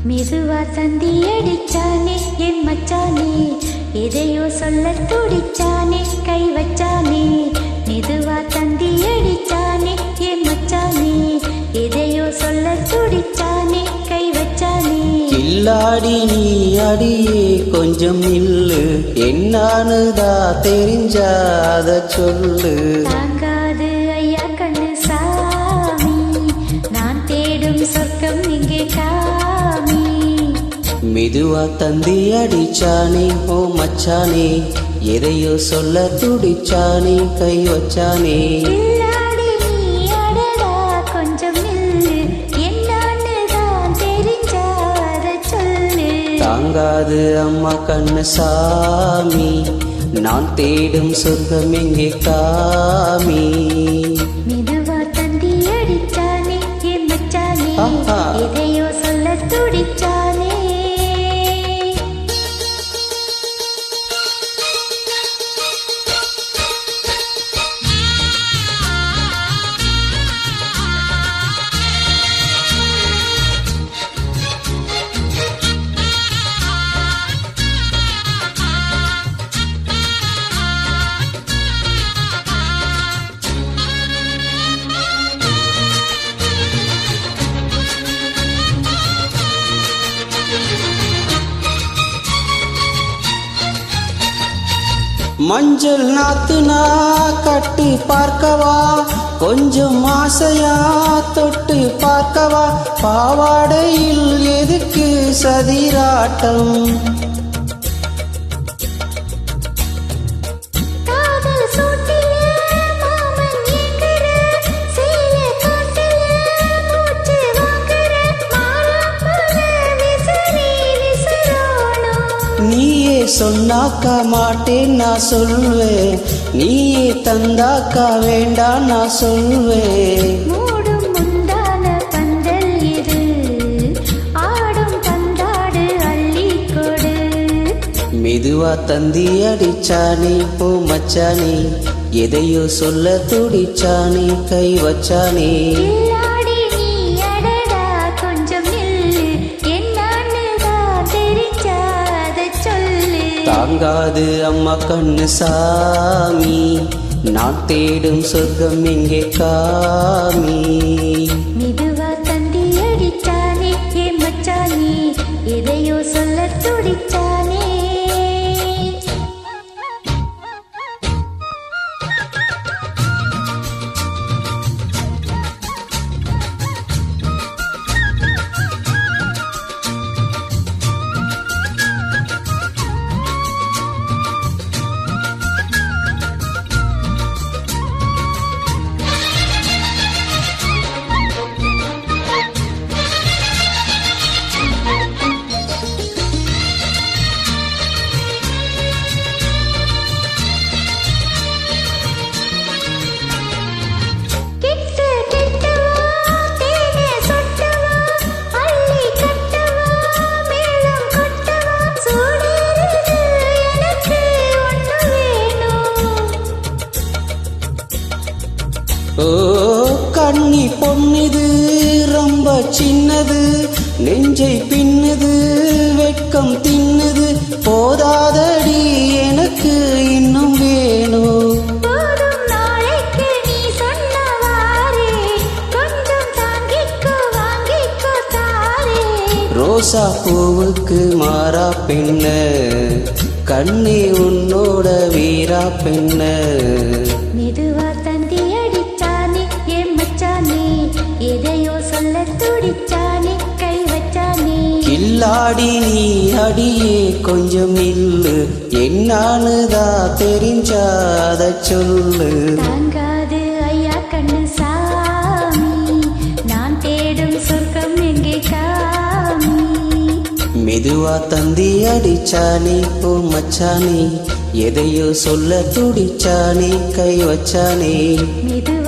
மெதுவா தந்தி அடிச்சானே என் மச்சானே, எதையோ சொல்ல துடிச்சானே கை வச்சானே. மெதுவா தந்தி அடிச்சானே என் மச்சானே, எதையோ சொல்ல துடிச்சானே கை வச்சானே. கில்லாடி நீ அடியே கொஞ்சம் நில்லு, என்னானுதா தெரிஞ்சாத சொல்லு. தாங்காது ஐயா கண்ணு சாமி, நான் தேடும் சொர்க்கம் இங்கே காமி. மெதுவா தந்தி அடிச்சானே ஓ மச்சானே, எதையோ சொல்ல துடிச்சானே கை வச்சானே. கில்லாடி நீ அடடா கொஞ்சம் நில்லு, என்னான்னு தான் தெரிஞ்சாத சொல்லு. தாங்காது அம்மா கண்ணு சாமி, நான் தேடும் சொர்க்கம் எங்கே காமி. மெதுவா தந்தி அடிச்சானே என் மச்சானே, எதையோ சொல்ல துடிச்சானே. மஞ்சள் நாத்துனா கட்டி பார்க்கவா, கொஞ்சம் ஆசையா தொட்டு பார்க்கவா. பாவாடையில் எதுக்கு சதிராட்டம், காதல் சூட்டிலே மாமன் ஏங்குற, சேலை காட்டிலே மூச்சு வாங்குற, மாறாப்புல விசிறி விசிறானோ. நீயே சொன்னாக்கா மாட்டேன் நான் சொல்வேன், நீயே தந்தாக்கா வேண்டாம் நான் சொல்வேன். மூடும் முந்தான பந்தல் இது, ஆடும் பந்தாடு அள்ளிக்கொடு. மெதுவா தந்தி அடிச்சானே ஓ மச்சானே, எதையோ சொல்ல துடிச்சானே கை வச்சானே. கில்லாடி நீ அடடா கொஞ்சம் நில்லு, என்னான்னு தான் தெரிஞ்சாத சொல்லு. தாங்காது அம்மா கண்ணு சாமி, நான் தேடும் சொர்க்கம் எங்கே காமி. மெதுவா தந்தி அடிச்சானே என் மச்சானே, எதையோ சொல்ல துடிச்சானே. ஓ கண்ணி பொண்ணுது ரொம்ப சின்னது, நெஞ்சை பின்னுது வெட்கம் தின்னுது. போதாதடி எனக்கு இன்னும் வேணும், போதும் நாளைக்கு நீ சொன்னவாறே, கொஞ்சம் தாங்கிக்கோ வாங்கிக்கோ தாரே. ரோசா பூவுக்கு மாறா பெண்ண, கண்ணி உன்னோட வீரா பெண்ண. மெதுவா தந்தி அடிச்சானே என் மச்சானே, எதையோ சொல்ல துடிச்சானே கை வச்சானே. கில்லாடி நீ அடியே கொஞ்சம் நில்லு, என்னானுதா தெரிஞ்சாத சொல்லு. தாங்காது ஐயா கண்ணு சாமி, நான் தேடும் சொர்க்கம் எங்கே காமி. மெதுவா தந்தி அடிச்சானே ஓ மச்சானே, எதையோ சொல்ல துடிச்சானே கை வச்சானே. மெதுவா